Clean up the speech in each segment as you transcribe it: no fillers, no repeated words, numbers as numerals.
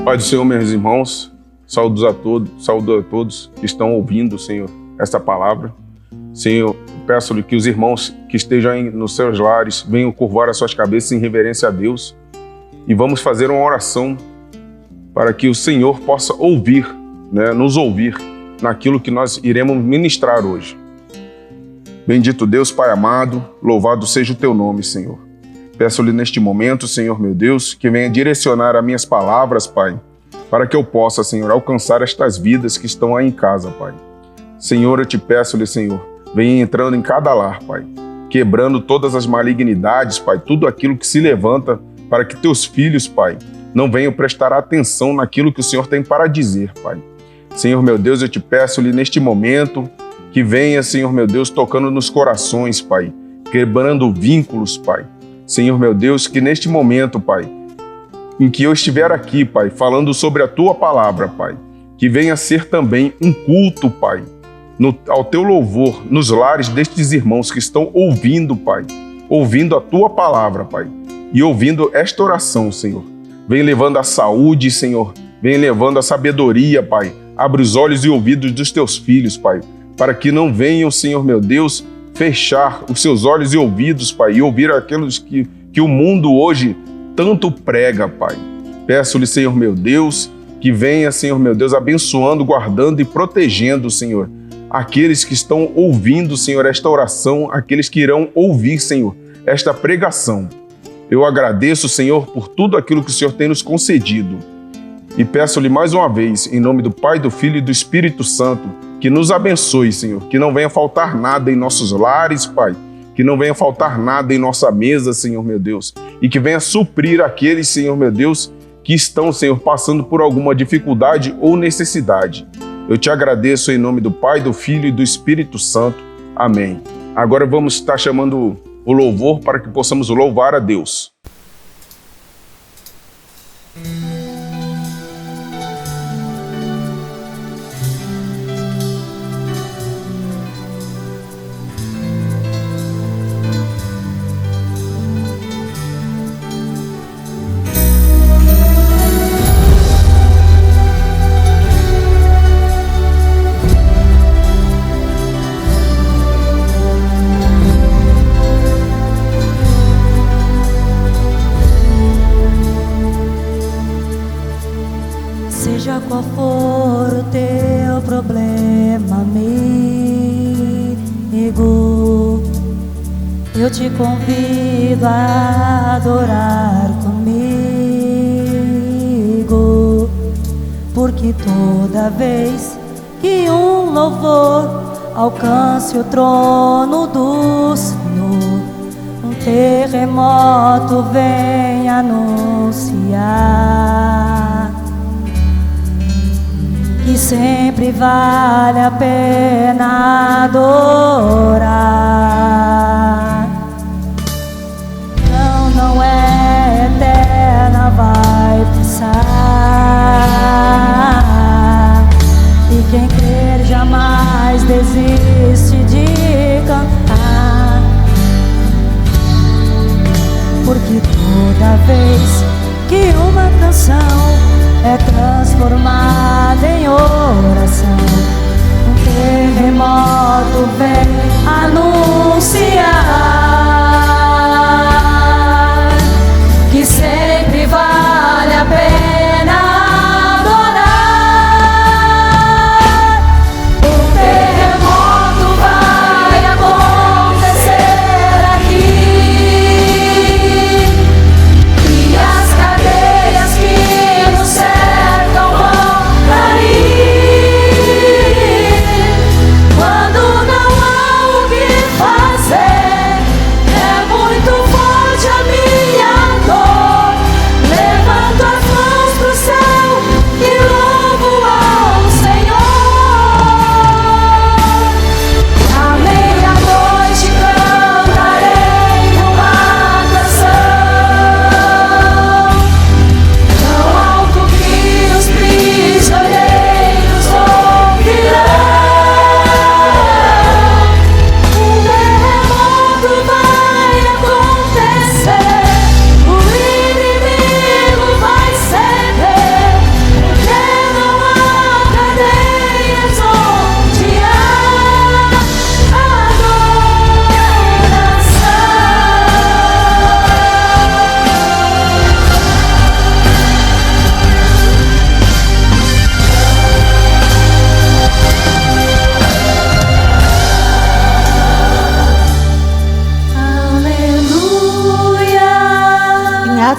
Pai do Senhor, meus irmãos, saúdo a todos que estão ouvindo, Senhor, esta palavra. Senhor, peço-lhe que os irmãos que estejam nos seus lares venham curvar as suas cabeças em reverência a Deus e vamos fazer uma oração para que o Senhor possa ouvir, nos ouvir naquilo que nós iremos ministrar hoje. Bendito Deus, Pai amado, louvado seja o teu nome, Senhor. Peço-lhe neste momento, Senhor meu Deus, que venha direcionar as minhas palavras, Pai, para que eu possa, Senhor, alcançar estas vidas que estão aí em casa, Pai. Senhor, eu te peço-lhe, Senhor, venha entrando em cada lar, Pai, quebrando todas as malignidades, Pai, tudo aquilo que se levanta para que teus filhos, Pai, não venham prestar atenção naquilo que o Senhor tem para dizer, Pai. Senhor meu Deus, eu te peço-lhe neste momento que venha, Senhor meu Deus, tocando nos corações, Pai, quebrando vínculos, Pai. Senhor meu Deus, que neste momento, Pai, em que eu estiver aqui, Pai, falando sobre a Tua palavra, Pai, que venha ser também um culto, Pai, ao Teu louvor, nos lares destes irmãos que estão ouvindo, Pai, ouvindo a Tua palavra, Pai, e ouvindo esta oração, Senhor. Vem levando a saúde, Senhor, vem levando a sabedoria, Pai. Abre os olhos e ouvidos dos Teus filhos, Pai, para que não venham, Senhor meu Deus, fechar os seus olhos e ouvidos, Pai, e ouvir aqueles que o mundo hoje tanto prega, Pai. Peço-lhe, Senhor meu Deus, que venha, Senhor meu Deus, abençoando, guardando e protegendo, Senhor, aqueles que estão ouvindo, Senhor, esta oração, aqueles que irão ouvir, Senhor, esta pregação. Eu agradeço, Senhor, por tudo aquilo que o Senhor tem nos concedido. E peço-lhe mais uma vez, em nome do Pai, do Filho e do Espírito Santo, que nos abençoe, Senhor, que não venha faltar nada em nossos lares, Pai, que não venha faltar nada em nossa mesa, Senhor meu Deus, e que venha suprir aqueles, Senhor meu Deus, que estão, Senhor, passando por alguma dificuldade ou necessidade. Eu te agradeço em nome do Pai, do Filho e do Espírito Santo. Amém. Agora vamos estar chamando o louvor para que possamos louvar a Deus. Seja qual for o teu problema, amigo, eu te convido a adorar comigo, porque toda vez que um louvor alcance o trono do Senhor, um terremoto vem anunciar que sempre vale a pena adorar. Não é eterna, vai passar, e quem crer jamais desiste de cantar, porque toda vez que uma canção é transformada em oração, um terremoto vem anunciar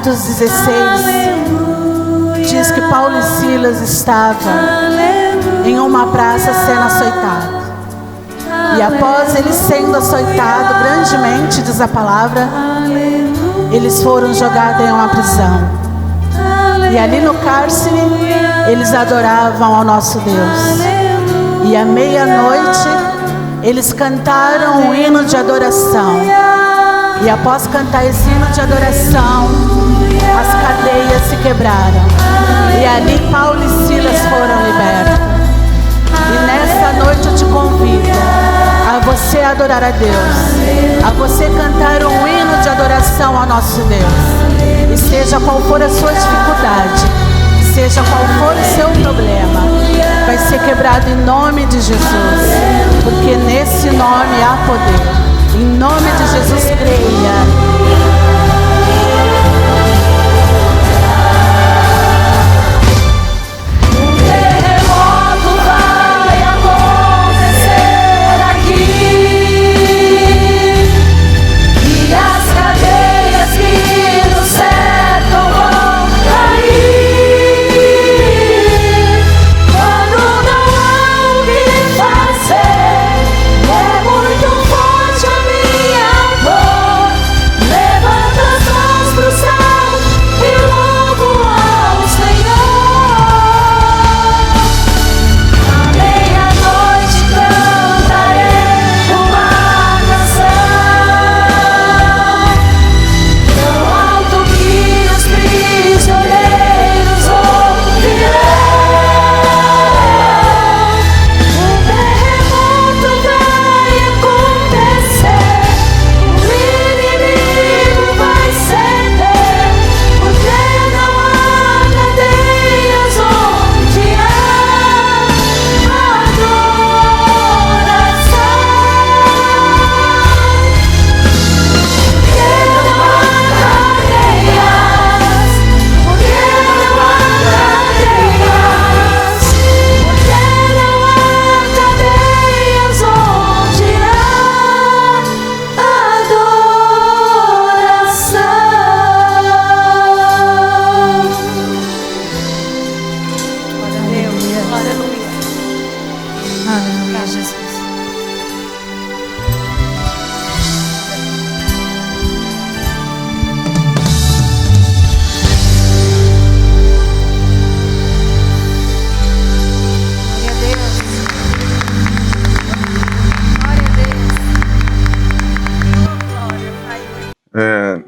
Atos 16 diz que Paulo e Silas estavam em uma praça sendo açoitados. E após eles sendo açoitados grandemente, diz a palavra, eles foram jogados em uma prisão. E ali no cárcere, eles adoravam ao nosso Deus. E à meia-noite, eles cantaram um hino de adoração. E após cantar esse hino de adoração, as cadeias se quebraram. E ali Paulo e Silas foram libertos. E nessa noite eu te convido a você adorar a Deus, a você cantar um hino de adoração ao nosso Deus. E seja qual for a sua dificuldade, seja qual for o seu problema, vai ser quebrado em nome de Jesus, porque nesse nome há poder. Em nome de Jesus, creia.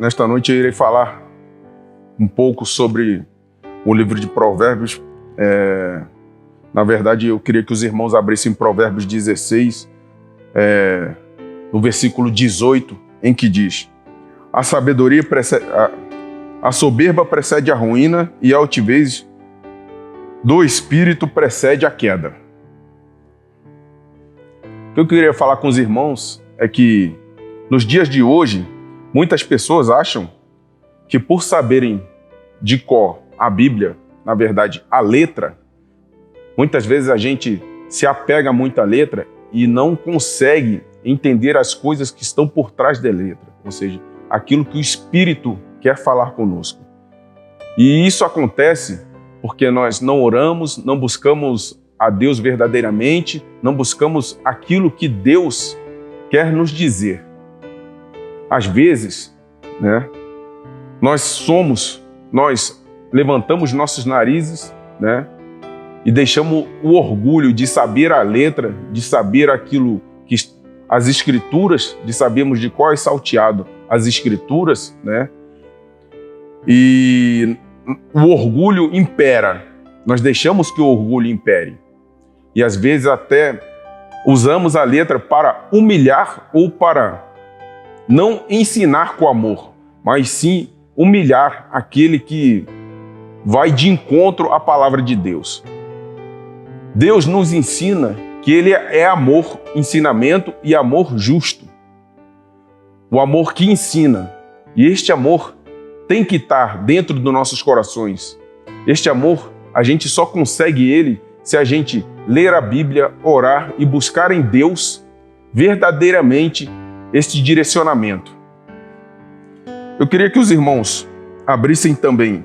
Nesta noite eu irei falar um pouco sobre o livro de Provérbios. Na verdade, eu queria que os irmãos abrissem Provérbios 16, no versículo 18, em que diz: a sabedoria precede, a soberba precede a ruína, e a altivez do espírito precede a queda. O que eu queria falar com os irmãos é que nos dias de hoje, muitas pessoas acham que por saberem de cor a Bíblia, na verdade a letra, muitas vezes a gente se apega muito à letra e não consegue entender as coisas que estão por trás da letra, ou seja, aquilo que o Espírito quer falar conosco. E isso acontece porque nós não oramos, não buscamos a Deus verdadeiramente, não buscamos aquilo que Deus quer nos dizer. Às vezes, nós levantamos nossos narizes, e deixamos o orgulho de saber a letra, de saber aquilo que as escrituras, de sabermos de qual é salteado as escrituras, e o orgulho impera. Nós deixamos que o orgulho impere. E às vezes até usamos a letra para humilhar ou para não ensinar com amor, mas sim humilhar aquele que vai de encontro à palavra de Deus. Deus nos ensina que Ele é amor, ensinamento e amor justo. O amor que ensina. E este amor tem que estar dentro dos nossos corações. Este amor, a gente só consegue ele se a gente ler a Bíblia, orar e buscar em Deus verdadeiramente este direcionamento. Eu queria que os irmãos abrissem também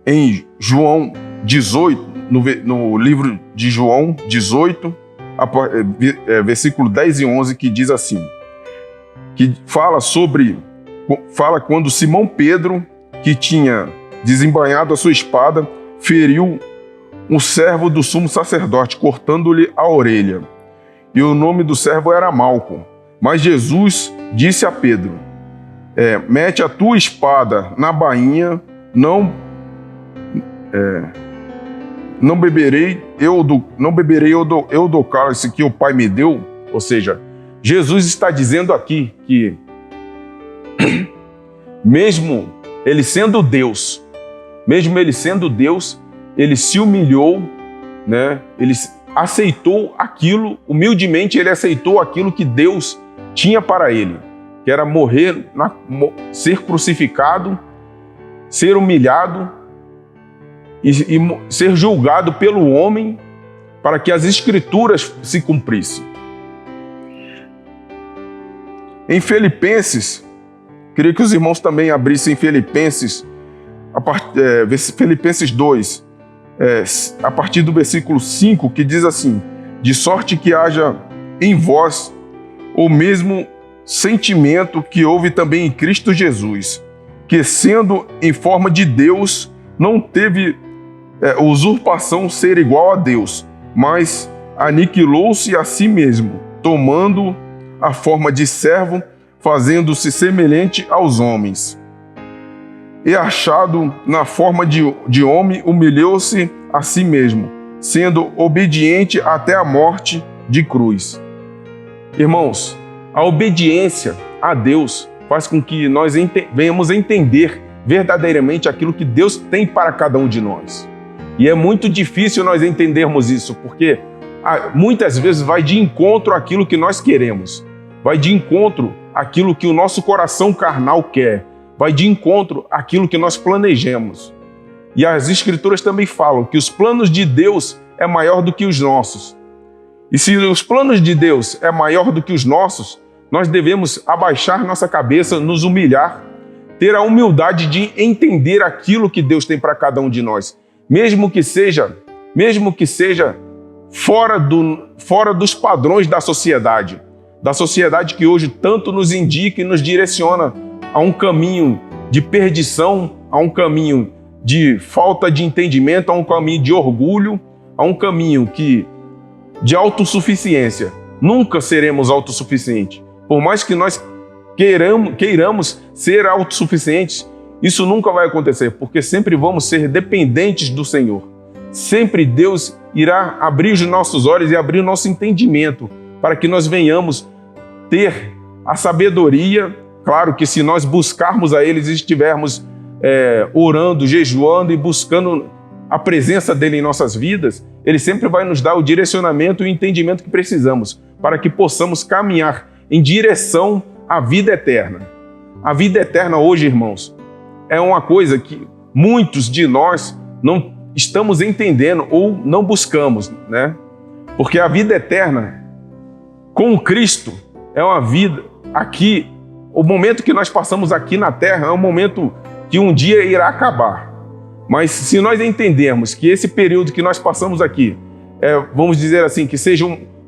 em João 18, no livro de João 18, versículo 10 e 11, que diz assim, que fala quando Simão Pedro, que tinha desembainhado a sua espada, feriu um servo do sumo sacerdote, cortando-lhe a orelha. E o nome do servo era Malco. Mas Jesus disse a Pedro, mete a tua espada na bainha, não beberei eu do cálice que o Pai me deu. Ou seja, Jesus está dizendo aqui que mesmo ele sendo Deus, ele se humilhou, né? Ele aceitou aquilo, humildemente ele aceitou aquilo que Deus tinha para ele, que era morrer, ser crucificado, ser humilhado e ser julgado pelo homem para que as Escrituras se cumprissem. Em Filipenses, queria que os irmãos também abrissem Filipenses, Filipenses 2, a partir do versículo 5, que diz assim, de sorte que haja em vós o mesmo sentimento que houve também em Cristo Jesus, que sendo em forma de Deus, não teve usurpação ser igual a Deus, mas aniquilou-se a si mesmo, tomando a forma de servo, fazendo-se semelhante aos homens. E achado na forma de homem, humilhou-se a si mesmo, sendo obediente até a morte de cruz. Irmãos, a obediência a Deus faz com que nós venhamos a entender verdadeiramente aquilo que Deus tem para cada um de nós. E é muito difícil nós entendermos isso, porque muitas vezes vai de encontro àquilo que nós queremos, vai de encontro àquilo que o nosso coração carnal quer, vai de encontro àquilo que nós planejamos. E as Escrituras também falam que os planos de Deus é maior do que os nossos. E se os planos de Deus é maior do que os nossos, nós devemos abaixar nossa cabeça, nos humilhar, ter a humildade de entender aquilo que Deus tem para cada um de nós, mesmo que seja fora dos padrões da sociedade que hoje tanto nos indica e nos direciona a um caminho de perdição, a um caminho de falta de entendimento, a um caminho de orgulho, a um caminho de autossuficiência. Nunca seremos autossuficientes. Por mais que nós queiramos ser autossuficientes, isso nunca vai acontecer, porque sempre vamos ser dependentes do Senhor. Sempre Deus irá abrir os nossos olhos e abrir o nosso entendimento para que nós venhamos ter a sabedoria. Claro que se nós buscarmos a Ele e estivermos orando, jejuando e buscando a presença dEle em nossas vidas, Ele sempre vai nos dar o direcionamento e o entendimento que precisamos para que possamos caminhar em direção à vida eterna. A vida eterna hoje, irmãos, é uma coisa que muitos de nós não estamos entendendo ou não buscamos, né? Porque a vida eterna com Cristo é uma vida aqui. O momento que nós passamos aqui na Terra é um momento que um dia irá acabar. Mas se nós entendermos que esse período que nós passamos aqui, vamos dizer assim, que seja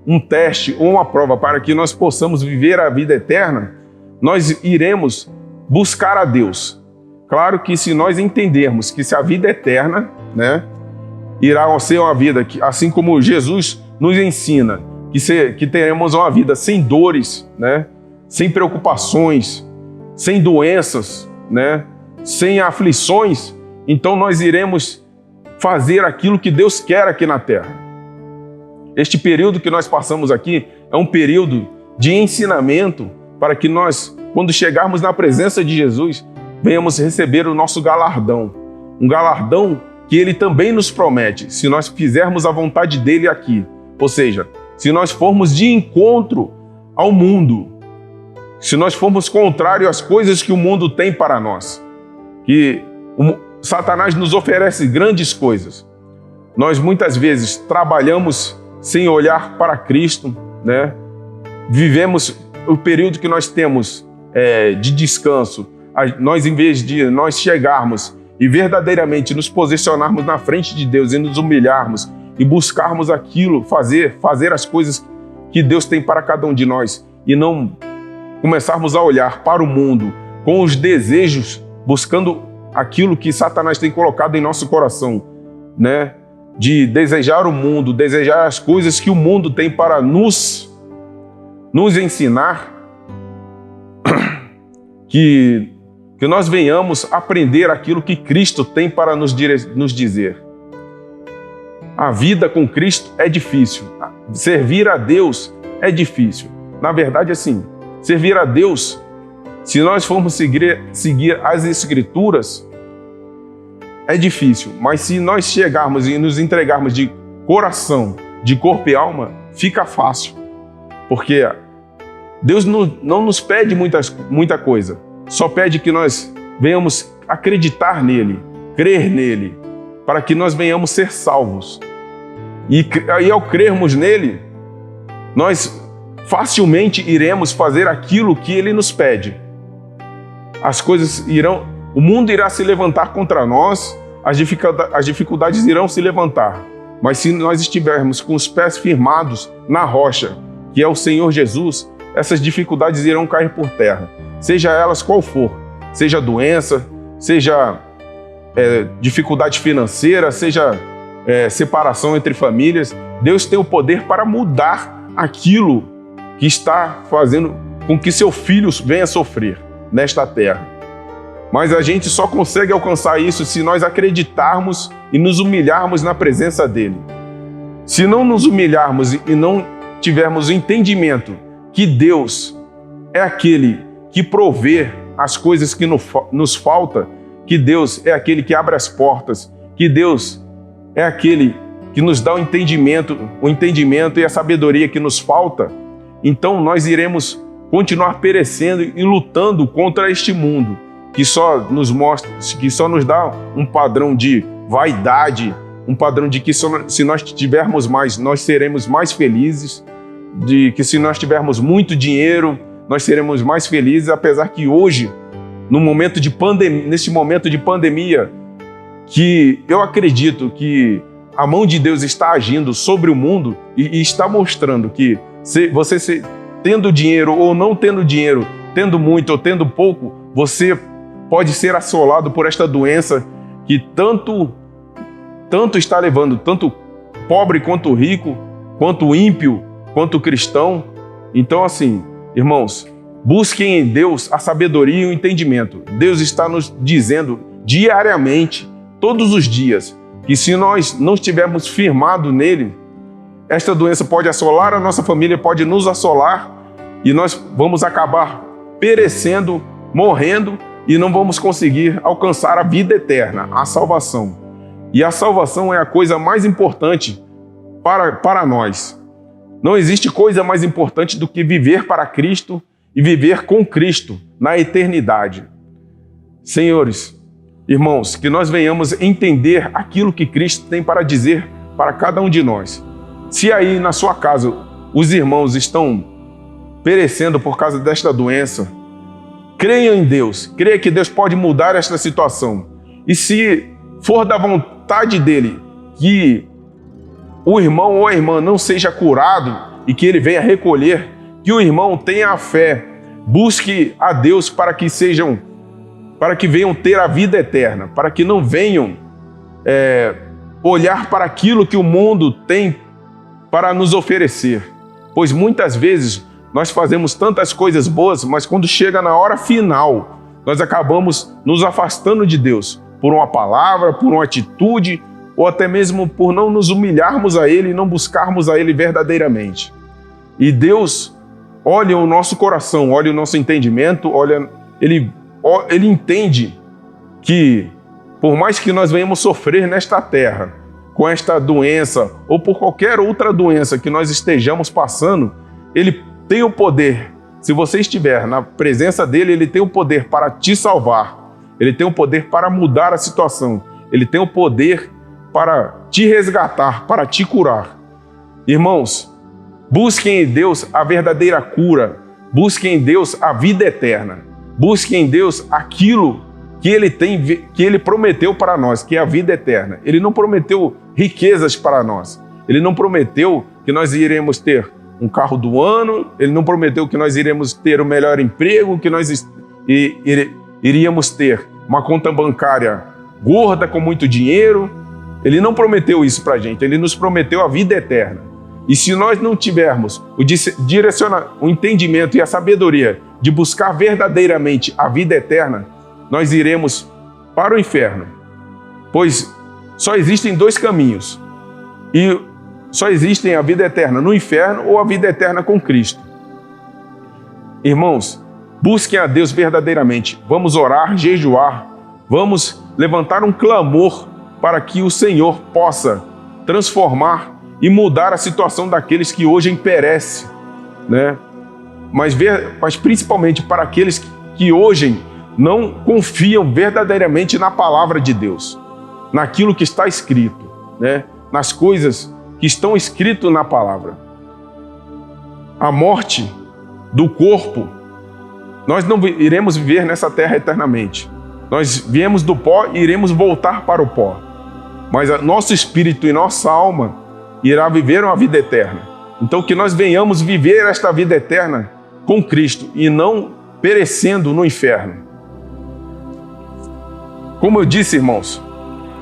um teste ou uma prova para que nós possamos viver a vida eterna, nós iremos buscar a Deus. Claro que se nós entendermos que se a vida eterna, né, irá ser uma vida que, assim como Jesus nos ensina, que teremos uma vida sem dores, né, sem preocupações, sem doenças, né, sem aflições, então nós iremos fazer aquilo que Deus quer aqui na Terra. Este período que nós passamos aqui é um período de ensinamento para que nós, quando chegarmos na presença de Jesus, venhamos receber o nosso galardão. Um galardão que Ele também nos promete, se nós fizermos a vontade dEle aqui. Ou seja, se nós formos de encontro ao mundo, se nós formos contrário às coisas que o mundo tem para nós, que Satanás nos oferece grandes coisas. Nós muitas vezes trabalhamos sem olhar para Cristo, né? Vivemos o período que nós temos de descanso, nós, em vez de nós chegarmos e verdadeiramente nos posicionarmos na frente de Deus e nos humilharmos e buscarmos aquilo, fazer as coisas que Deus tem para cada um de nós e não começarmos a olhar para o mundo com os desejos, buscando aquilo que Satanás tem colocado em nosso coração, né? De desejar o mundo, desejar as coisas que o mundo tem para nos ensinar, que nós venhamos aprender aquilo que Cristo tem para nos dizer. A vida com Cristo é difícil. Servir a Deus é difícil. Na verdade, assim, servir a Deus, se nós formos seguir as Escrituras, é difícil. Mas se nós chegarmos e nos entregarmos de coração, de corpo e alma, fica fácil. Porque Deus não nos pede muita coisa. Só pede que nós venhamos acreditar nele, crer nele, para que nós venhamos ser salvos. E ao crermos nele, nós facilmente iremos fazer aquilo que ele nos pede. O mundo irá se levantar contra nós, as dificuldades irão se levantar. Mas se nós estivermos com os pés firmados na rocha, que é o Senhor Jesus, essas dificuldades irão cair por terra. Seja elas qual for, seja doença, seja dificuldade financeira, seja separação entre famílias, Deus tem o poder para mudar aquilo que está fazendo com que seu filho venha sofrer nesta terra. Mas a gente só consegue alcançar isso se nós acreditarmos e nos humilharmos na presença dele. Se não nos humilharmos e não tivermos o entendimento que Deus é aquele que provê as coisas que nos falta, que Deus é aquele que abre as portas, que Deus é aquele que nos dá o entendimento e a sabedoria que nos falta, então nós iremos continuar perecendo e lutando contra este mundo, que só nos dá um padrão de vaidade, um padrão de que se nós tivermos mais, nós seremos mais felizes, de que se nós tivermos muito dinheiro, nós seremos mais felizes, apesar que hoje, nesse momento de pandemia, que eu acredito que a mão de Deus está agindo sobre o mundo e está mostrando que você tendo dinheiro ou não tendo dinheiro, tendo muito ou tendo pouco, você pode ser assolado por esta doença que tanto está levando, tanto pobre quanto rico, quanto ímpio, quanto cristão. Então, assim, irmãos, busquem em Deus a sabedoria e o entendimento. Deus está nos dizendo diariamente, todos os dias, que se nós não estivermos firmados nele, esta doença pode assolar a nossa família, pode nos assolar e nós vamos acabar perecendo, morrendo e não vamos conseguir alcançar a vida eterna, a salvação. E a salvação é a coisa mais importante para nós. Não existe coisa mais importante do que viver para Cristo e viver com Cristo na eternidade. Senhores, irmãos, que nós venhamos entender aquilo que Cristo tem para dizer para cada um de nós. Se aí na sua casa os irmãos estão perecendo por causa desta doença, creiam em Deus, creia que Deus pode mudar esta situação. E se for da vontade dele que o irmão ou a irmã não seja curado e que ele venha recolher, que o irmão tenha a fé, busque a Deus para que venham ter a vida eterna, para que não venham olhar para aquilo que o mundo tem para nos oferecer. Pois muitas vezes nós fazemos tantas coisas boas, mas quando chega na hora final, nós acabamos nos afastando de Deus por uma palavra, por uma atitude, ou até mesmo por não nos humilharmos a Ele e não buscarmos a Ele verdadeiramente. E Deus olha o nosso coração, olha o nosso entendimento, Ele entende que, por mais que nós venhamos sofrer nesta terra, com esta doença, ou por qualquer outra doença que nós estejamos passando, Ele tem o poder. Se você estiver na presença dEle, Ele tem o poder para te salvar. Ele tem o poder para mudar a situação. Ele tem o poder para te resgatar, para te curar. Irmãos, busquem em Deus a verdadeira cura. Busquem em Deus a vida eterna. busque em Deus aquilo que Ele prometeu para nós, que é a vida eterna. Ele não prometeu riquezas para nós. Ele não prometeu que nós iremos ter um carro do ano. Ele não prometeu que nós iremos ter o melhor emprego, que nós iríamos ter uma conta bancária gorda com muito dinheiro. Ele não prometeu isso para a gente. Ele nos prometeu a vida eterna. E se nós não tivermos o entendimento e a sabedoria de buscar verdadeiramente a vida eterna, nós iremos para o inferno. Pois só existem dois caminhos. E só existem a vida eterna no inferno ou a vida eterna com Cristo. Irmãos, busquem a Deus verdadeiramente. Vamos orar, jejuar. Vamos levantar um clamor para que o Senhor possa transformar e mudar a situação daqueles que hoje perecem, né? Mas principalmente para aqueles que hoje não confiam verdadeiramente na palavra de Deus, naquilo que está escrito, né? Nas coisas que estão escritas na palavra. A morte do corpo, nós não iremos viver nessa terra eternamente. Nós viemos do pó e iremos voltar para o pó. Mas nosso espírito e nossa alma irá viver uma vida eterna. Então que nós venhamos viver esta vida eterna com Cristo e não perecendo no inferno. Como eu disse, irmãos,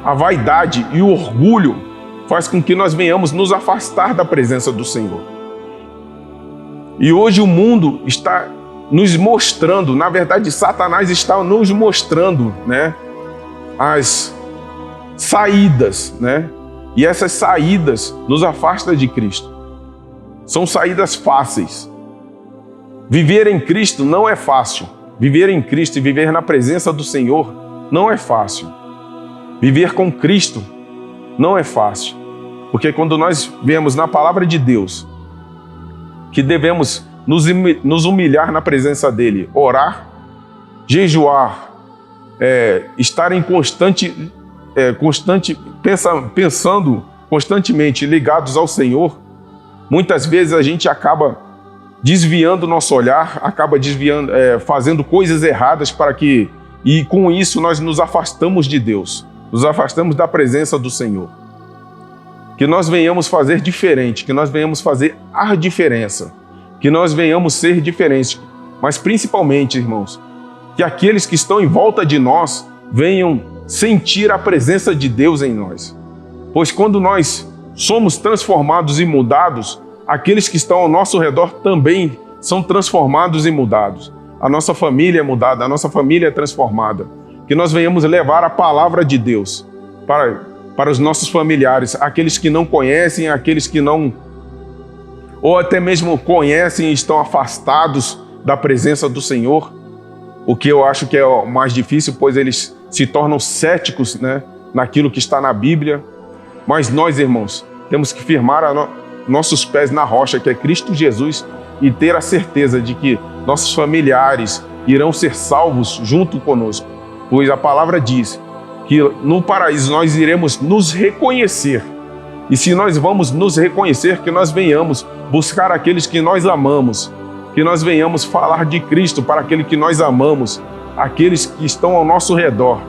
a vaidade e o orgulho faz com que nós venhamos nos afastar da presença do Senhor. E hoje o mundo está nos mostrando, na verdade Satanás está nos mostrando, né, as saídas, né? E essas saídas nos afastam de Cristo. São saídas fáceis. Viver em Cristo não é fácil. Viver em Cristo e viver na presença do Senhor não é fácil. Viver com Cristo não é fácil. Porque quando nós vemos na palavra de Deus que devemos nos humilhar na presença dEle, orar, jejuar, estar em pensando constantemente ligados ao Senhor, muitas vezes a gente acaba desviando o nosso olhar, acaba fazendo coisas erradas e com isso nós nos afastamos de Deus, nos afastamos da presença do Senhor. Que nós venhamos fazer diferente, que nós venhamos fazer a diferença, que nós venhamos ser diferentes, mas principalmente, irmãos, que aqueles que estão em volta de nós venham sentir a presença de Deus em nós. Pois quando nós somos transformados e mudados, aqueles que estão ao nosso redor também são transformados e mudados. A nossa família é mudada, a nossa família é transformada. Que nós venhamos levar a palavra de Deus para os nossos familiares, aqueles que não conhecem, aqueles que não, ou até mesmo conhecem e estão afastados da presença do Senhor, o que eu acho que é o mais difícil, pois eles se tornam céticos, né, naquilo que está na Bíblia. Mas nós, irmãos, temos que firmar nossos pés na rocha, que é Cristo Jesus, e ter a certeza de que nossos familiares irão ser salvos junto conosco. Pois a palavra diz que no paraíso nós iremos nos reconhecer. E se nós vamos nos reconhecer, que nós venhamos buscar aqueles que nós amamos, que nós venhamos falar de Cristo para aquele que nós amamos, aqueles que estão ao nosso redor,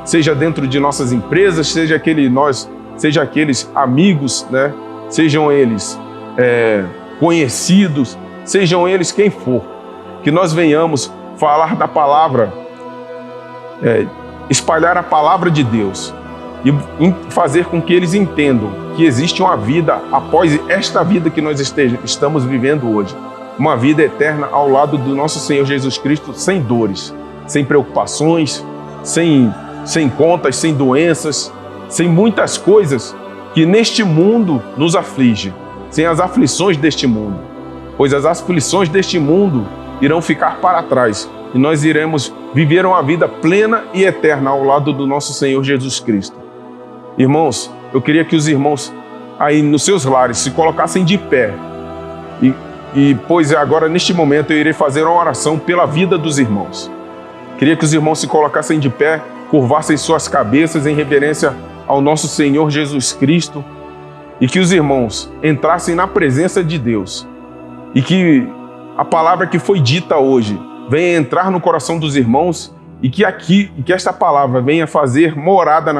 seja dentro de nossas empresas, seja aqueles amigos, né? Sejam eles conhecidos, sejam eles quem for, que nós venhamos falar da palavra, espalhar a palavra de Deus e fazer com que eles entendam que existe uma vida após esta vida que nós estamos vivendo hoje, uma vida eterna ao lado do nosso Senhor Jesus Cristo, sem dores, sem preocupações, sem contas, sem doenças, sem muitas coisas que neste mundo nos aflige, sem as aflições deste mundo, pois as aflições deste mundo irão ficar para trás e nós iremos viver uma vida plena e eterna ao lado do nosso Senhor Jesus Cristo. Irmãos, eu queria que os irmãos aí nos seus lares se colocassem de pé pois agora neste momento eu irei fazer uma oração pela vida dos irmãos. Queria que os irmãos se colocassem de pé, curvassem suas cabeças em reverência ao nosso Senhor Jesus Cristo e que os irmãos entrassem na presença de Deus e que a palavra que foi dita hoje venha entrar no coração dos irmãos e que esta palavra venha fazer morada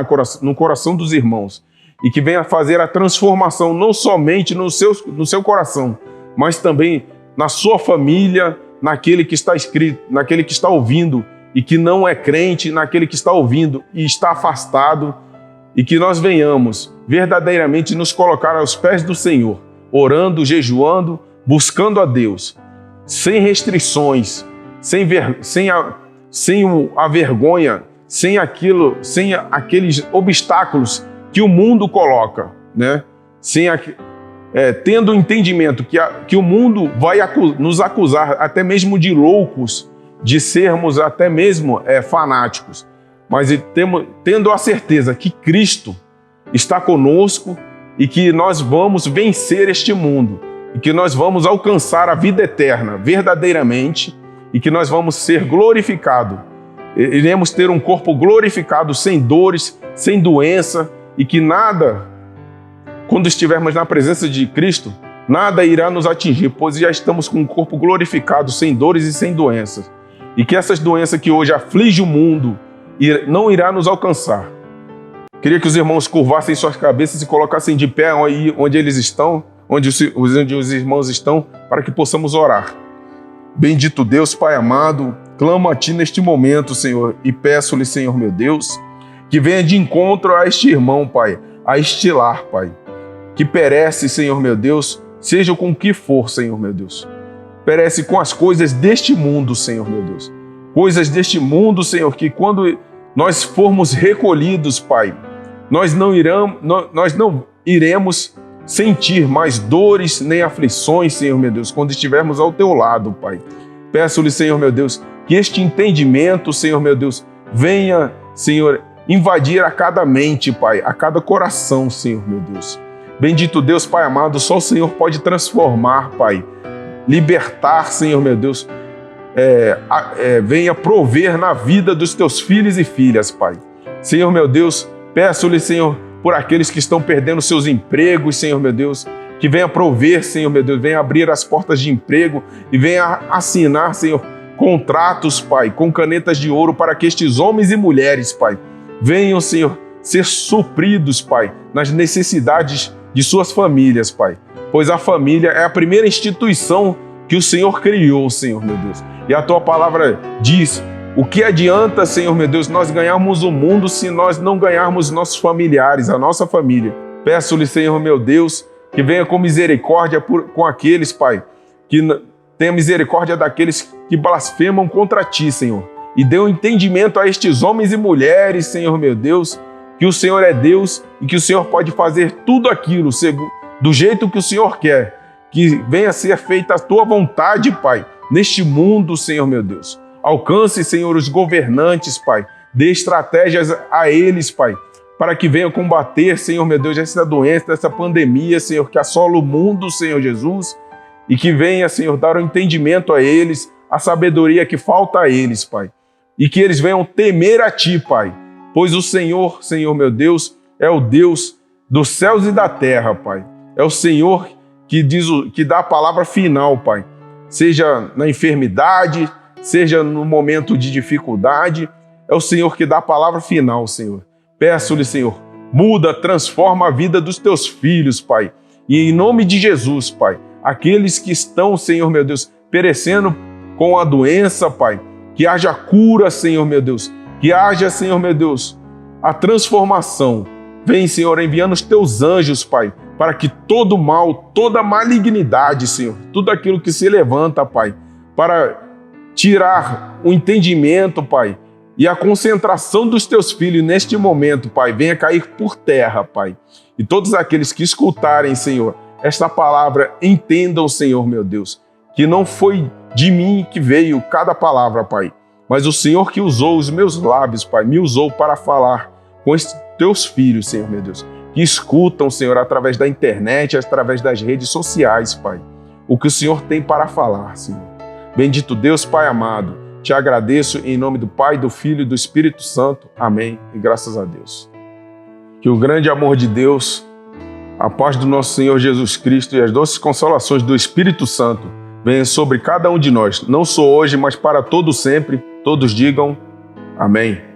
no coração dos irmãos e que venha fazer a transformação não somente no seu coração, mas também na sua família, naquele que está escrito, naquele que está ouvindo e que não é crente, naquele que está ouvindo e está afastado, e que nós venhamos verdadeiramente nos colocar aos pés do Senhor, orando, jejuando, buscando a Deus, sem restrições, sem a vergonha, sem aqueles obstáculos que o mundo coloca, né? Tendo o entendimento que o mundo vai nos acusar até mesmo de loucos, de sermos até mesmo fanáticos, mas tendo a certeza que Cristo está conosco e que nós vamos vencer este mundo e que nós vamos alcançar a vida eterna verdadeiramente e que nós vamos ser glorificados. Iremos ter um corpo glorificado, sem dores, sem doença, e que nada, quando estivermos na presença de Cristo, nada irá nos atingir, pois já estamos com um corpo glorificado, sem dores e sem doenças. E que essas doenças que hoje afligem o mundo não irá nos alcançar. Queria que os irmãos curvassem suas cabeças e colocassem de pé aí onde eles estão, onde os irmãos estão, para que possamos orar. Bendito Deus, Pai amado, clamo a Ti neste momento, Senhor, e peço-lhe, Senhor meu Deus, que venha de encontro a este irmão, Pai, a este lar, Pai, que perece, Senhor meu Deus, seja com o que for, Senhor meu Deus. Perece com as coisas deste mundo, Senhor meu Deus. Coisas deste mundo, Senhor, que quando nós formos recolhidos, Pai, nós não iremos sentir mais dores nem aflições, Senhor meu Deus, quando estivermos ao Teu lado, Pai. Peço-lhe, Senhor meu Deus, que este entendimento, Senhor meu Deus, venha, Senhor, invadir a cada mente, Pai, a cada coração, Senhor meu Deus. Bendito Deus, Pai amado, só o Senhor pode transformar, Pai, libertar, Senhor meu Deus, venha prover na vida dos Teus filhos e filhas, Pai. Senhor meu Deus, peço-lhe, Senhor, por aqueles que estão perdendo seus empregos, Senhor meu Deus, que venha prover, Senhor meu Deus, venha abrir as portas de emprego e venha assinar, Senhor, contratos, Pai, com canetas de ouro para que estes homens e mulheres, Pai, venham, Senhor, ser supridos, Pai, nas necessidades de suas famílias, Pai, pois a família é a primeira instituição que o Senhor criou, Senhor meu Deus. E a Tua palavra diz: o que adianta, Senhor meu Deus, nós ganharmos o mundo se nós não ganharmos nossos familiares, a nossa família? Peço-lhe, Senhor meu Deus, que venha com misericórdia com aqueles, Pai, que tenha misericórdia daqueles que blasfemam contra Ti, Senhor. E dê um entendimento a estes homens e mulheres, Senhor meu Deus, que o Senhor é Deus e que o Senhor pode fazer tudo aquilo do jeito que o Senhor quer. Que venha ser feita a Tua vontade, Pai, neste mundo, Senhor meu Deus. Alcance, Senhor, os governantes, Pai. Dê estratégias a eles, Pai, para que venham combater, Senhor meu Deus, essa doença, essa pandemia, Senhor, que assola o mundo, Senhor Jesus, e que venha, Senhor, dar o entendimento a eles, a sabedoria que falta a eles, Pai. E que eles venham temer a Ti, Pai, pois o Senhor, Senhor meu Deus, é o Deus dos céus e da terra, Pai. É o Senhor que dá a palavra final, Pai. Seja na enfermidade, seja no momento de dificuldade, é o Senhor que dá a palavra final, Senhor. Peço-lhe, Senhor, muda, transforma a vida dos Teus filhos, Pai. E em nome de Jesus, Pai, aqueles que estão, Senhor meu Deus, perecendo com a doença, Pai, que haja cura, Senhor meu Deus, que haja, Senhor meu Deus, a transformação. Vem, Senhor, enviando os Teus anjos, Pai, para que todo mal, toda malignidade, Senhor, tudo aquilo que se levanta, Pai, para tirar o entendimento, Pai, e a concentração dos Teus filhos neste momento, Pai, venha cair por terra, Pai. E todos aqueles que escutarem, Senhor, esta palavra, entendam, Senhor, meu Deus, que não foi de mim que veio cada palavra, Pai, mas o Senhor que usou os meus lábios, Pai, me usou para falar com estes Teus filhos, Senhor, meu Deus, que escutam, Senhor, através da internet, através das redes sociais, Pai, o que o Senhor tem para falar, Senhor. Bendito Deus, Pai amado, te agradeço em nome do Pai, do Filho e do Espírito Santo. Amém. E graças a Deus. Que o grande amor de Deus, a paz do nosso Senhor Jesus Cristo e as doces consolações do Espírito Santo venha sobre cada um de nós, não só hoje, mas para todo sempre. Todos digam amém.